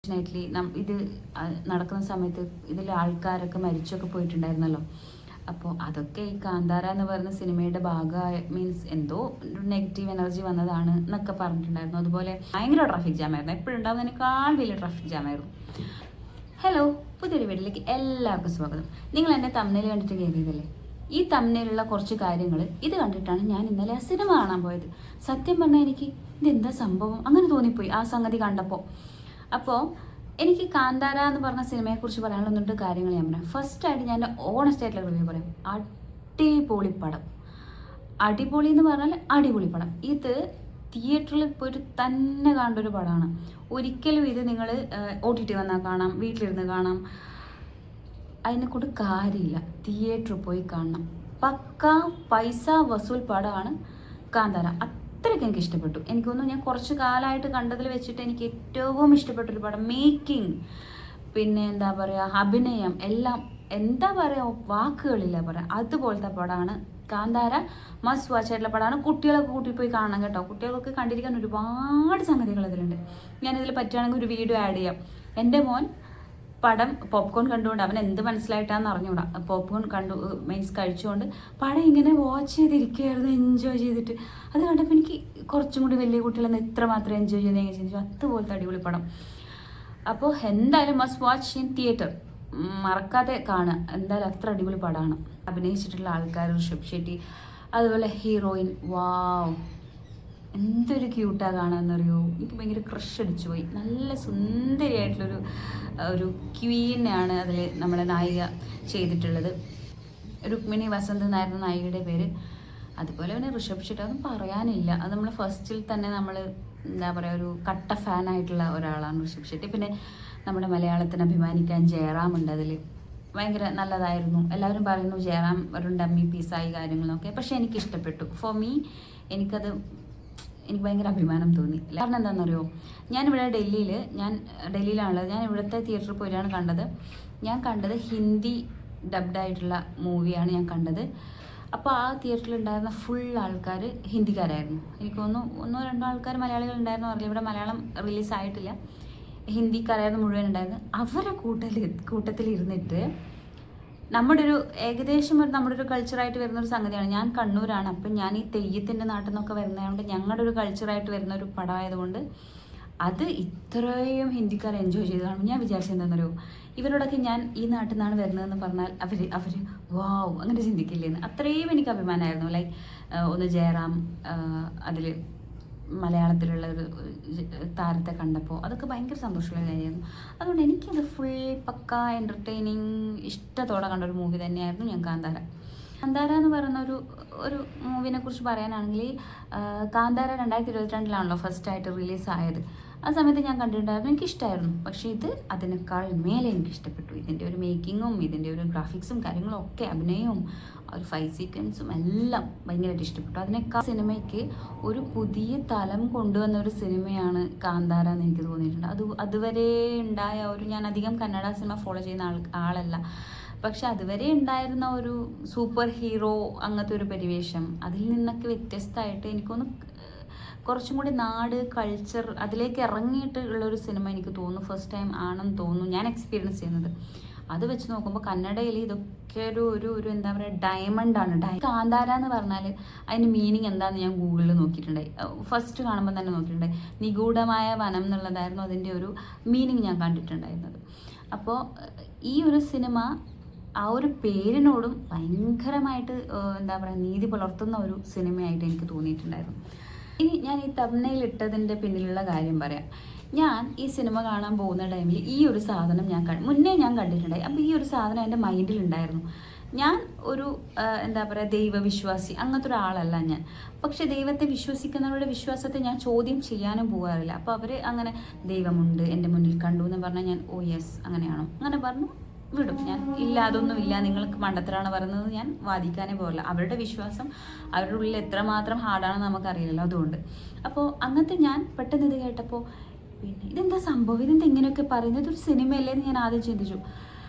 Unfortunately ഇത് നടക്കുന്ന സമയത്ത് ഇതിൽ ആൾക്കാരൊക്കെ മരിച്ചൊക്കെ പോയിട്ടുണ്ടായിരുന്നല്ലോ. അപ്പോൾ അതൊക്കെ ഈ കാന്താര എന്ന് പറയുന്ന സിനിമയുടെ ഭാഗമായ മീൻസ് എന്തോ നെഗറ്റീവ് എനർജി വന്നതാണ് എന്നൊക്കെ പറഞ്ഞിട്ടുണ്ടായിരുന്നു. അതുപോലെ ഭയങ്കര ട്രാഫിക് ജാമായിരുന്നു, എപ്പോഴും ഉണ്ടാകുന്നതിനേക്കാൾ വലിയ ട്രാഫിക് ജാമായിരുന്നു. ഹലോ, പുതിയൊരു വീട്ടിലേക്ക് എല്ലാവർക്കും സ്വാഗതം. നിങ്ങൾ എന്നെ തമ്മിൽ കണ്ടിട്ട് കയറിയതല്ലേ? ഈ തമ്മിലുള്ള കുറച്ച് കാര്യങ്ങൾ ഇത് കണ്ടിട്ടാണ് ഞാൻ ഇന്നലെ ആ സിനിമ കാണാൻ പോയത്. സത്യം പറഞ്ഞാൽ എനിക്ക് ഇതെന്താ സംഭവം അങ്ങനെ തോന്നിപ്പോയി ആ സംഗതി കണ്ടപ്പോൾ. അപ്പോൾ എനിക്ക് കാന്താര എന്ന് പറഞ്ഞ സിനിമയെക്കുറിച്ച് പറയാനുള്ള 2 കാര്യങ്ങൾ ഞാൻ പറയാം. ഫസ്റ്റായിട്ട് ഞാൻ ഓണസ്റ്റ് ആയിട്ടുള്ള റിവ്യൂ പറയാം. അടിപൊളി പടം. അടിപൊളി എന്ന് പറഞ്ഞാൽ അടിപൊളി പടം. ഇത് തിയേറ്ററിൽ പോയിട്ട് തന്നെ കാണേണ്ട ഒരു പടമാണ്. ഒരിക്കലും ഇത് നിങ്ങൾ OTT വന്നാൽ കാണാം, വീട്ടിലിരുന്ന് കാണാം, അതിനെക്കൊണ്ട് കാര്യമില്ല. തിയേറ്ററിൽ പോയി കാണണം. പക്ക പൈസ വസൂൽ പടമാണ് കാന്താര. അത്രയ്ക്ക് എനിക്ക് ഇഷ്ടപ്പെട്ടു. എനിക്കൊന്നും ഞാൻ കുറച്ച് കാലമായിട്ട് കണ്ടതിൽ വെച്ചിട്ട് എനിക്ക് ഏറ്റവും ഇഷ്ടപ്പെട്ടൊരു പടം. മേക്കിംഗ്, പിന്നെ എന്താ പറയുക, അഭിനയം, എല്ലാം എന്താ പറയുക, വാക്കുകളില്ല പറയാം. അതുപോലത്തെ പടമാണ് കാന്താര. മസ്റ്റ് വാച്ച് ആയിട്ടുള്ള പടമാണ്. കുട്ടികളൊക്കെ കൂട്ടിപ്പോയി കാണണം കേട്ടോ. കുട്ടികൾക്ക് കണ്ടിരിക്കാൻ ഒരുപാട് സംഗതികൾ ഇതിലുണ്ട്. ഞാനിതിൽ പറ്റുകയാണെങ്കിൽ ഒരു വീഡിയോ ആഡ് ചെയ്യാം. എൻ്റെ മോൻ പടം പോപ്കോൺ കണ്ടുകൊണ്ട്, അവൻ എന്ത് മനസ്സിലായിട്ടാന്ന് അറിഞ്ഞൂടാ, പോപ്കോൺ മീൻസ് കഴിച്ചുകൊണ്ട് പടം ഇങ്ങനെ വാച്ച് ചെയ്തിരിക്കുകയായിരുന്നു, എൻജോയ് ചെയ്തിട്ട്. അത് കണ്ടപ്പോൾ എനിക്ക് കുറച്ചും കൂടി വലിയ കുട്ടികളെന്ന് എത്ര മാത്രം എൻജോയ് ചെയ്തെങ്കിൽ ചിന്തിച്ചു. അതുപോലത്തെ അടിപൊളി പടം. അപ്പോൾ എന്തായാലും മസ്റ്റ് വാച്ച് ഇൻ തിയേറ്റർ, മറക്കാതെ കാണുക. എന്തായാലും അത്ര അടിപൊളി പടമാണ്. അഭിനയിച്ചിട്ടുള്ള ആൾക്കാർ ഋഷഭ് ഷെട്ടി, അതുപോലെ ഹീറോയിൻ, വാവ് എന്തൊരു ക്യൂട്ടാണ് കാണാമെന്നറിയോ. എനിക്ക് ഭയങ്കര ക്രഷ് അടിച്ചു പോയി. നല്ല സുന്ദരിയായിട്ടുള്ളൊരു ക്വീനാണ് അതിൽ നമ്മുടെ നായിക ചെയ്തിട്ടുള്ളത്. രുക്മിണി വസന്ത് എന്നായിരുന്നു നായികയുടെ പേര്. അതുപോലെ തന്നെ ഋഷഭ് ഷെട്ടി, അതൊന്നും പറയാനില്ല. അത് നമ്മൾ ഫസ്റ്റിൽ തന്നെ നമ്മൾ എന്താ പറയുക, ഒരു കട്ട ഫാനായിട്ടുള്ള ഒരാളാണ് ഋഷഭ് ഷെട്ടി. പിന്നെ നമ്മുടെ മലയാളത്തിന് അഭിമാനിക്കാൻ ജയറാമുണ്ട് അതിൽ. ഭയങ്കര നല്ലതായിരുന്നു. എല്ലാവരും പറയുന്നു ജയറാം ഒരു ഡമ്മി പീസായി കാര്യങ്ങളൊക്കെ, പക്ഷേ എനിക്ക് ഇഷ്ടപ്പെട്ടു. ഫോർ മീ എനിക്ക് ഭയങ്കര അഭിമാനം തോന്നി. കാരണം എന്താണെന്നറിയോ, ഞാനിവിടെ ഡൽഹിയിലാണുള്ളത്. ഞാൻ ഇവിടുത്തെ തിയേറ്ററിൽ പോയിട്ടാണ് കണ്ടത്. ഞാൻ കണ്ടത് ഹിന്ദി ഡബ്ഡായിട്ടുള്ള മൂവിയാണ് ഞാൻ കണ്ടത്. അപ്പോൾ ആ തിയേറ്ററിൽ ഉണ്ടായിരുന്ന ഫുൾ ആൾക്കാർ ഹിന്ദിക്കാരായിരുന്നു. എനിക്ക് തോന്നുന്നു 1-2 ആൾക്കാർ മലയാളികൾ ഉണ്ടായിരുന്നു. അറിയില്ല, ഇവിടെ മലയാളം റിലീസായിട്ടില്ല. ഹിന്ദിക്കാരായിരുന്നു മുഴുവൻ ഉണ്ടായിരുന്നത്. അവരെ കൂട്ടത്തിൽ ഇരുന്നിട്ട് നമ്മുടെ ഒരു ഏകദേശം നമ്മുടെ ഒരു കൾച്ചറായിട്ട് വരുന്നൊരു സംഗതിയാണ്. ഞാൻ കണ്ണൂരാണ്. അപ്പം ഞാൻ ഈ തെയ്യത്തിൻ്റെ നാട്ടിൽ നിന്നൊക്കെ വരുന്നതുകൊണ്ട് ഞങ്ങളുടെ ഒരു കൾച്ചറായിട്ട് വരുന്ന ഒരു പടമായതുകൊണ്ട് അത് ഇത്രയും ഹിന്ദിക്കാർ എൻജോയ് ചെയ്ത് കാണുമ്പോൾ ഞാൻ വിചാരിച്ചെന്താണെന്നറിയോ, ഇവരോടൊക്കെ ഞാൻ ഈ നാട്ടിൽ നിന്നാണ് വരുന്നതെന്ന് പറഞ്ഞാൽ അവർ വാവ് അങ്ങനെ ചിന്തിക്കില്ലേന്ന്. അത്രയും എനിക്ക് അഭിമാനമായിരുന്നു. ലൈക്ക് ഒന്ന് ജയറാം അതിൽ മലയാളത്തിലുള്ള ഒരു താരത്തെ കണ്ടപ്പോൾ അതൊക്കെ ഭയങ്കര സന്തോഷമുള്ള കാര്യമായിരുന്നു. അതുകൊണ്ട് എനിക്കത് ഫുൾ പക്ക എൻ്റർടൈനിങ് ഇഷ്ടത്തോടെ കണ്ട ഒരു മൂവി തന്നെയായിരുന്നു ഞാൻ കാന്താര. കാന്താര എന്ന് പറയുന്ന ഒരു മൂവിനെ കുറിച്ച് പറയാനാണെങ്കിൽ, കാന്താര 2022 ഫസ്റ്റായിട്ട് റിലീസായത്. ആ സമയത്ത് ഞാൻ കണ്ടിട്ടുണ്ടായിരുന്നു, എനിക്കിഷ്ടമായിരുന്നു. പക്ഷേ ഇത് അതിനേക്കാൾ മേലെ എനിക്കിഷ്ടപ്പെട്ടു. ഇതിൻ്റെ ഒരു മേക്കിങ്ങും ഇതിൻ്റെ ഒരു ഗ്രാഫിക്സും കാര്യങ്ങളും ഒക്കെ, അഭിനയവും ഒരു ഫൈറ്റ് സീക്വൻസും എല്ലാം ഭയങ്കരമായിട്ട് ഇഷ്ടപ്പെട്ടു. അതിനേക്കാൾ സിനിമയ്ക്ക് ഒരു പുതിയ തലം കൊണ്ടുവന്ന ഒരു സിനിമയാണ് കാന്താര എന്ന് എനിക്ക് തോന്നിയിട്ടുണ്ട്. അതുവരെ ഉണ്ടായ ഞാൻ അധികം കന്നഡ സിനിമ ഫോളോ ചെയ്യുന്ന ആളല്ല. പക്ഷെ അതുവരെ ഉണ്ടായിരുന്ന ഒരു സൂപ്പർ ഹീറോ അങ്ങനത്തെ ഒരു പരിവേഷം, അതിൽ നിന്നൊക്കെ വ്യത്യസ്തമായിട്ട് എനിക്കൊന്ന് കുറച്ചും കൂടി നാട്, കൾച്ചർ അതിലേക്ക് ഇറങ്ങിയിട്ട് ഉള്ളൊരു സിനിമ എനിക്ക് തോന്നുന്നു ഫസ്റ്റ് ടൈം ആണെന്ന് തോന്നുന്നു ഞാൻ എക്സ്പീരിയൻസ് ചെയ്യുന്നത്. അത് വെച്ച് നോക്കുമ്പോൾ കന്നഡയിൽ ഇതൊക്കെ ഒരു എന്താ പറയുക, ഡയമണ്ടാണ്. കാന്താര എന്ന് പറഞ്ഞാൽ അതിൻ്റെ മീനിങ് എന്താണെന്ന് ഞാൻ ഗൂഗിളിൽ നോക്കിയിട്ടുണ്ടായി. ഫസ്റ്റ് കാണുമ്പോൾ തന്നെ നോക്കിയിട്ടുണ്ടായി. നിഗൂഢമായ വനം എന്നുള്ളതായിരുന്നു അതിൻ്റെ ഒരു മീനിങ് ഞാൻ കണ്ടിട്ടുണ്ടായിരുന്നത്. അപ്പോൾ ഈ ഒരു സിനിമ ആ ഒരു പേരിനോടും ഭയങ്കരമായിട്ട് എന്താ പറയുക, നീതി പുലർത്തുന്ന ഒരു സിനിമയായിട്ട് എനിക്ക് തോന്നിയിട്ടുണ്ടായിരുന്നു. ഇനി ഞാൻ ഈ തംബ്നെയിൽ ഇട്ടതിൻ്റെ പിന്നിലുള്ള കാര്യം പറയാം. ഞാൻ ഈ സിനിമ കാണാൻ പോകുന്ന ടൈമിൽ ഈ ഒരു സാധനം മുന്നേ ഞാൻ കണ്ടിട്ടുണ്ടായി. അപ്പോൾ ഈ ഒരു സാധനം എൻ്റെ മൈൻഡിലുണ്ടായിരുന്നു. ഞാൻ ഒരു എന്താ പറയുക, ദൈവവിശ്വാസി അങ്ങനത്തെ ഒരാളല്ല ഞാൻ. പക്ഷേ ദൈവത്തെ വിശ്വസിക്കുന്നവരുടെ വിശ്വാസത്തെ ഞാൻ ചോദ്യം ചെയ്യാനും പോകാറില്ല. അപ്പോൾ അവർ അങ്ങനെ ദൈവമുണ്ട് എൻ്റെ മുന്നിൽ കണ്ടു എന്ന് പറഞ്ഞാൽ ഞാൻ ഓ യെസ് അങ്ങനെയാണോ അങ്ങനെ പറഞ്ഞു വിടും. ഞാൻ ഇല്ല, അതൊന്നും ഇല്ല, നിങ്ങൾക്ക് മണ്ടത്തരാണ് പറയുന്നത് ഞാൻ വാദിക്കാനേ പോകില്ല. അവരുടെ വിശ്വാസം അവരുടെ ഉള്ളിൽ എത്രമാത്രം ഹാർഡാണെന്ന് നമുക്കറിയില്ലല്ലോ. അതുകൊണ്ട് അപ്പോൾ അങ്ങനത്തെ ഞാൻ പെട്ടെന്ന് ഇത് കേട്ടപ്പോൾ പിന്നെ ഇതെന്താ സംഭവം, ഇതെന്താ ഇങ്ങനെയൊക്കെ പറയുന്നത്, ഇതൊരു സിനിമയല്ലേ എന്ന് ഞാൻ ആദ്യം ചിന്തിച്ചു.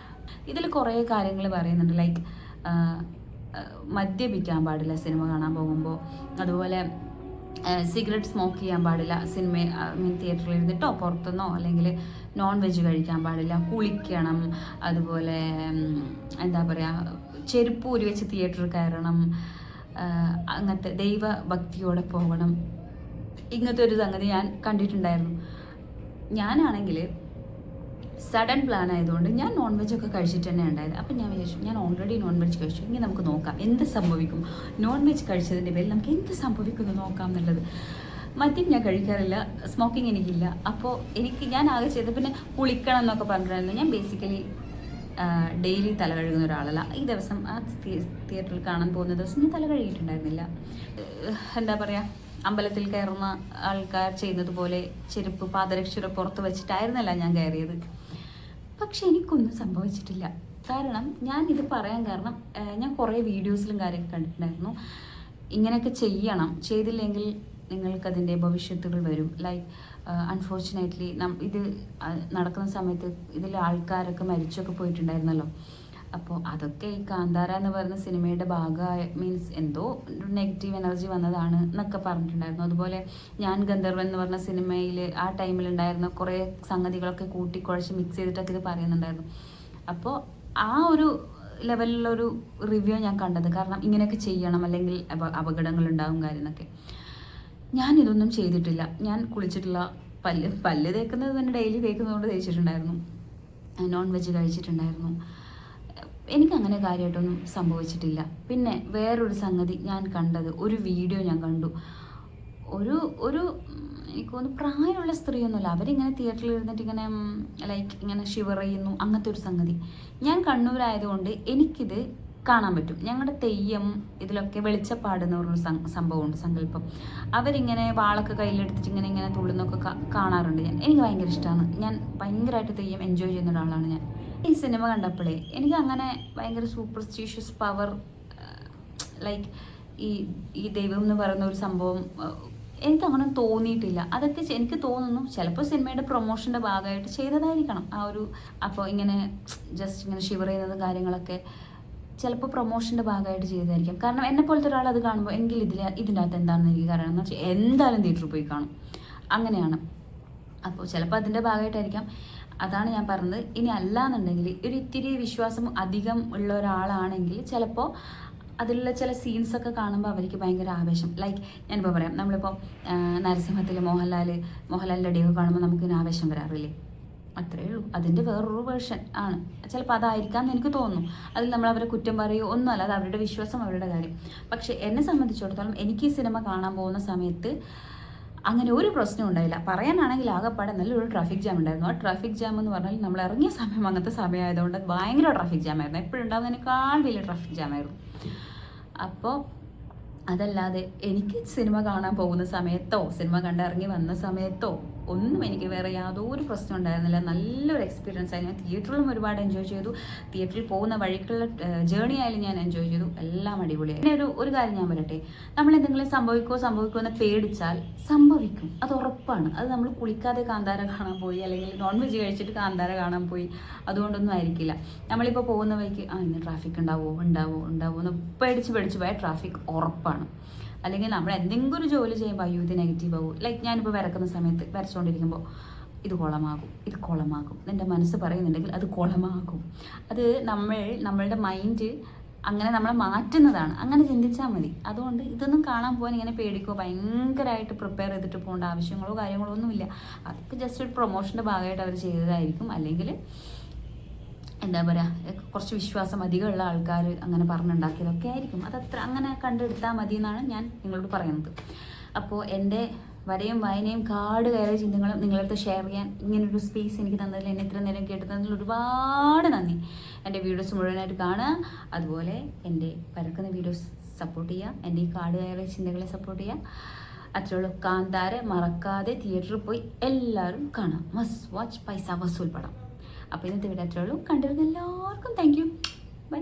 ഇതിൽ കുറേ കാര്യങ്ങൾ പറയുന്നുണ്ട്. ലൈക്ക് മദ്യപിക്കാൻ പാടില്ല സിനിമ കാണാൻ പോകുമ്പോൾ. അതുപോലെ സിഗരറ്റ് സ്മോക്ക് ചെയ്യാൻ പാടില്ല, തിയേറ്ററിൽ ഇരുന്നിട്ടോ പുറത്തുനിന്നോ, അല്ലെങ്കിൽ നോൺ വെജ് കഴിക്കാൻ പാടില്ല, കുളിക്കണം, അതുപോലെ എന്താ പറയുക ചെരുപ്പ് ഊരി വെച്ച് തിയേറ്ററിൽ കയറണം, അങ്ങനത്തെ ദൈവഭക്തിയോടെ പോകണം. ഇങ്ങനത്തെ ഒരു സംഗതി ഞാൻ കണ്ടിട്ടുണ്ടായിരുന്നു. ഞാനാണെങ്കിൽ സഡൻ പ്ലാൻ ആയതുകൊണ്ട് ഞാൻ നോൺ വെജ് ഒക്കെ കഴിച്ചിട്ട് തന്നെ ഉണ്ടായത്. അപ്പം ഞാൻ വിചാരിച്ചു ഞാൻ ഓൾറെഡി നോൺ വെജ് കഴിച്ചു, ഇനി നമുക്ക് നോക്കാം എന്ത് സംഭവിക്കും, നോൺ വെജ് കഴിച്ചതിൻ്റെ പേരിൽ നമുക്ക് എന്ത് സംഭവിക്കുന്നു നോക്കാം എന്നുള്ളത്. മദ്യം ഞാൻ കഴിക്കാറില്ല, സ്മോക്കിംഗ് എനിക്കില്ല. അപ്പോൾ ഞാൻ ആകെ ചെയ്ത് പിന്നെ കുളിക്കണം എന്നൊക്കെ പറഞ്ഞിട്ടുണ്ടായിരുന്നു. ഞാൻ ബേസിക്കലി ഡെയിലി തല കഴുകുന്ന ഒരാളല്ല. ഈ ദിവസം ആ തിയേറ്ററിൽ കാണാൻ പോകുന്ന ദിവസം ഞാൻ തല കഴുകിയിട്ടുണ്ടായിരുന്നില്ല. എന്താ പറയുക, അമ്പലത്തിൽ കയറുന്ന ആൾക്കാർ ചെയ്യുന്നത് പോലെ ചെരുപ്പ് പാദരക്ഷയുടെ പുറത്ത് വെച്ചിട്ടായിരുന്നല്ല ഞാൻ കയറിയത്. പക്ഷെ എനിക്കൊന്നും സംഭവിച്ചിട്ടില്ല. കാരണം ഞാൻ ഇത് പറയാൻ കാരണം ഞാൻ കുറേ വീഡിയോസിലും കാര്യമൊക്കെ കണ്ടിട്ടുണ്ടായിരുന്നു. ഇങ്ങനെയൊക്കെ ചെയ്യണം, ചെയ്തില്ലെങ്കിൽ നിങ്ങൾക്കതിൻ്റെ ഭവിഷ്യത്തുകൾ വരും. ലൈക്ക് അൺഫോർച്ചുനേറ്റ്ലി ഇത് നടക്കുന്ന സമയത്ത് ഇതിൽ ആൾക്കാരൊക്കെ മരിച്ചൊക്കെ പോയിട്ടുണ്ടായിരുന്നല്ലോ. അപ്പോൾ അതൊക്കെ ഈ കാന്താര എന്ന് പറയുന്ന സിനിമയുടെ ഭാഗമായ മീൻസ് എന്തോ നെഗറ്റീവ് എനർജി വന്നതാണ് എന്നൊക്കെ പറഞ്ഞിട്ടുണ്ടായിരുന്നു. അതുപോലെ ഞാൻ ഗന്ധർവൻ എന്ന് പറഞ്ഞ സിനിമയിൽ ആ ടൈമിലുണ്ടായിരുന്ന കുറേ സംഗതികളൊക്കെ കൂട്ടിക്കുഴച്ച് മിക്സ് ചെയ്തിട്ടൊക്കെ ഇത് പറയുന്നുണ്ടായിരുന്നു. അപ്പോൾ ആ ഒരു ലെവലിലൊരു റിവ്യൂ ഞാൻ കണ്ടത്. കാരണം ഇങ്ങനെയൊക്കെ ചെയ്യണം അല്ലെങ്കിൽ അപകടങ്ങൾ ഉണ്ടാകും കാര്യം എന്നൊക്കെ. ഞാനിതൊന്നും ചെയ്തിട്ടില്ല. ഞാൻ കുളിച്ചിട്ടില്ല. പല്ല് തേക്കുന്നത് തന്നെ ഡെയിലി തേക്കുന്നതുകൊണ്ട് തേച്ചിട്ടുണ്ടായിരുന്നു. നോൺ വെജ് കഴിച്ചിട്ടുണ്ടായിരുന്നു. എനിക്കങ്ങനെ കാര്യമായിട്ടൊന്നും സംഭവിച്ചിട്ടില്ല. പിന്നെ വേറൊരു സംഗതി ഞാൻ കണ്ടത്, ഒരു വീഡിയോ ഞാൻ കണ്ടു. ഒരു എനിക്കൊന്ന് പ്രായമുള്ള സ്ത്രീയൊന്നുമല്ല, അവരിങ്ങനെ തിയേറ്ററിൽ ഇരുന്നിട്ട് ഇങ്ങനെ ലൈക്ക് ഇങ്ങനെ ഷിവർ ചെയ്യുന്നു, അങ്ങനത്തെ ഒരു സംഗതി. ഞാൻ കണ്ണൂരായതുകൊണ്ട് എനിക്കിത് കാണാൻ പറ്റും. ഞങ്ങളുടെ തെയ്യം ഇതിലൊക്കെ വെളിച്ചപ്പാട് എന്ന് പറഞ്ഞൊരു സംഭവമുണ്ട്, സങ്കല്പം. അവരിങ്ങനെ വാളൊക്കെ കയ്യിലെടുത്തിട്ട് ഇങ്ങനെ തുള്ളുന്നൊക്കെ കാണാറുണ്ട്. എനിക്ക് ഭയങ്കര ഇഷ്ടമാണ്. ഞാൻ ഭയങ്കരമായിട്ട് തെയ്യം എൻജോയ് ചെയ്യുന്ന ഒരാളാണ് ഞാൻ. ഈ സിനിമ കണ്ടപ്പോഴേ എനിക്ക് അങ്ങനെ ഭയങ്കര സൂപ്പർസ്റ്റിഷ്യസ് പവർ ലൈക്ക് ഈ ദൈവം എന്ന് പറയുന്ന ഒരു സംഭവം എനിക്കങ്ങനെ തോന്നിയിട്ടില്ല. അതൊക്കെ എനിക്ക് തോന്നുന്നു ചിലപ്പോൾ സിനിമയുടെ പ്രൊമോഷൻ്റെ ഭാഗമായിട്ട് ചെയ്തതായിരിക്കണം ആ ഒരു. അപ്പോൾ ഇങ്ങനെ ജസ്റ്റ് ഇങ്ങനെ ഷിവർ ചെയ്യുന്നതും കാര്യങ്ങളൊക്കെ ചിലപ്പോൾ പ്രൊമോഷൻ്റെ ഭാഗമായിട്ട് ചെയ്തതായിരിക്കും. കാരണം എന്നെ പോലത്തെ ഒരാൾ അത് കാണുമ്പോൾ എങ്കിൽ ഇതിൻ്റെ അകത്ത് എന്താണെന്ന് എനിക്ക് കാരണം എന്ന് വെച്ചാൽ എന്തായാലും തിയേറ്ററിൽ പോയി കാണും, അങ്ങനെയാണ്. അപ്പോൾ ചിലപ്പോൾ അതിൻ്റെ ഭാഗമായിട്ടായിരിക്കാം. അതാണ് ഞാൻ പറഞ്ഞത്. ഇനി അല്ലാന്നുണ്ടെങ്കിൽ ഒരു ഇത്തിരി വിശ്വാസം അധികം ഉള്ള ഒരാളാണെങ്കിൽ ചിലപ്പോൾ അതിലുള്ള ചില സീൻസൊക്കെ കാണുമ്പോൾ അവർക്ക് ഭയങ്കര ആവേശം. ലൈക്ക് ഞാനിപ്പോൾ പറയാം, നമ്മളിപ്പോൾ നരസിംഹത്തിൽ മോഹൻലാലിൻ്റെ അടിയൊക്കെ കാണുമ്പോൾ നമുക്കിന് ആവേശം വരാറില്ലേ? അത്രയേ ഉള്ളൂ. അതിൻ്റെ വേറൊരു വേർഷൻ ആണ്. ചിലപ്പോൾ അതായിരിക്കാം എന്ന് എനിക്ക് തോന്നുന്നു. അതിൽ നമ്മൾ അവരെ കുറ്റം പറയുകയോ ഒന്നുമല്ല, അത് അവരുടെ വിശ്വാസം, അവരുടെ കാര്യം. പക്ഷേ എന്നെ സംബന്ധിച്ചിടത്തോളം എനിക്ക് ഈ സിനിമ കാണാൻ പോകുന്ന സമയത്ത് അങ്ങനെ ഒരു പ്രശ്നം ഉണ്ടായില്ല. പറയാനാണെങ്കിൽ ആകെപ്പാടെ നല്ലൊരു ട്രാഫിക് ജാം ഉണ്ടായിരുന്നു. ആ ട്രാഫിക് ജാം എന്ന് പറഞ്ഞാൽ നമ്മൾ ഇറങ്ങിയ സമയം അങ്ങനത്തെ സമയമായതുകൊണ്ട് ഭയങ്കര ട്രാഫിക് ജാം ആയിരുന്നു. എപ്പോഴും ഉണ്ടാകുന്നതിനേക്കാൾ വലിയ ട്രാഫിക് ജാം ആയിരുന്നു. അപ്പോൾ അതല്ലാതെ എനിക്ക് സിനിമ കാണാൻ പോകുന്ന സമയത്തോ സിനിമ കണ്ടിറങ്ങി വന്ന സമയത്തോ ഒന്നും എനിക്ക് വേറെ യാതൊരു പ്രശ്നം ഉണ്ടായിരുന്നില്ല. നല്ലൊരു എക്സ്പീരിയൻസ് ആയിരുന്നു. ഞാൻ തിയേറ്ററിലും ഒരുപാട് എൻജോയ് ചെയ്തു. തിയേറ്ററിൽ പോകുന്ന വഴിക്കുള്ള ജേണി ആയാലും ഞാൻ എൻജോയ് ചെയ്തു. എല്ലാം അടിപൊളിയായി. പിന്നെ ഒരു കാര്യം ഞാൻ പറയട്ടെ, നമ്മൾ എന്തെങ്കിലും സംഭവിക്കുമോ എന്ന് പേടിച്ചാൽ സംഭവിക്കും, അത് ഉറപ്പാണ്. അത് നമ്മൾ കുളിക്കാതെ കാന്താര കാണാൻ പോയി അല്ലെങ്കിൽ നോൺ വെജ് കഴിച്ചിട്ട് കാന്താര കാണാൻ പോയി അതുകൊണ്ടൊന്നും ആയിരിക്കില്ല. നമ്മളിപ്പോൾ പോകുന്ന വഴിക്ക് ഇന്ന് ട്രാഫിക് ഉണ്ടാവുമോ എന്ന് പേടിച്ച് പോയാൽ ട്രാഫിക് ഉറപ്പാണ്. അല്ലെങ്കിൽ നമ്മൾ എന്തെങ്കിലും ഒരു ജോലി ചെയ്യുമ്പോൾ ഇത് നെഗറ്റീവ് ആവും. ലൈക്ക് ഞാനിപ്പോൾ വരക്കുന്ന സമയത്ത് വരച്ചുകൊണ്ടിരിക്കുമ്പോൾ ഇത് കുളമാകും എൻ്റെ മനസ്സ് പറയുന്നുണ്ടെങ്കിൽ അത് കുളമാകും. അത് നമ്മളുടെ മൈൻഡ് അങ്ങനെ നമ്മളെ മാറ്റുന്നതാണ്. അങ്ങനെ ചിന്തിച്ചാൽ മതി. അതുകൊണ്ട് ഇതൊന്നും കാണാൻ പോകാൻ ഇങ്ങനെ പേടിക്കോ ഭയങ്കരമായിട്ട് പ്രിപ്പയർ ചെയ്തിട്ട് പോകേണ്ട ആവശ്യങ്ങളോ കാര്യങ്ങളോ ഒന്നുമില്ല. അതൊക്കെ ജസ്റ്റ് ഒരു പ്രൊമോഷൻ്റെ ഭാഗമായിട്ട് അവർ ചെയ്തതായിരിക്കും. അല്ലെങ്കിൽ എന്താ പറയുക, കുറച്ച് വിശ്വാസം അധികമുള്ള ആൾക്കാർ അങ്ങനെ പറഞ്ഞുണ്ടാക്കിയതൊക്കെ ആയിരിക്കും. അതത്ര അങ്ങനെ കണ്ടെടുത്താൽ മതി എന്നാണ് ഞാൻ നിങ്ങളോട് പറയുന്നത്. അപ്പോൾ എൻ്റെ വരയും വായനയും കാട് കയറിയ ചിന്തകളും നിങ്ങളടുത്ത് ഷെയർ ചെയ്യാൻ ഇങ്ങനൊരു സ്പേസ് എനിക്ക് തന്നതിൽ എന്നെ ഇത്ര നേരം കേട്ടതിൽ ഒരുപാട് നന്ദി. എൻ്റെ വീഡിയോസ് മുഴുവനായിട്ട് കാണുക, അതുപോലെ എൻ്റെ പരക്കുന്ന വീഡിയോസ് സപ്പോർട്ട് ചെയ്യുക, എൻ്റെ ഈ കാട് കയറിയ ചിന്തകളെ സപ്പോർട്ട് ചെയ്യുക. അത്രയുള്ളൂ. കാന്താര മറക്കാതെ തിയേറ്ററിൽ പോയി എല്ലാവരും കാണാം. മസ്റ്റ് വാച്ച് പൈസ വസൂൽ പടം. അപ്പോൾ ഇന്നത്തെ വീഡിയോ അത്രയുള്ളൂ. കണ്ടിരുന്ന എല്ലാവർക്കും താങ്ക് യു. ബൈ.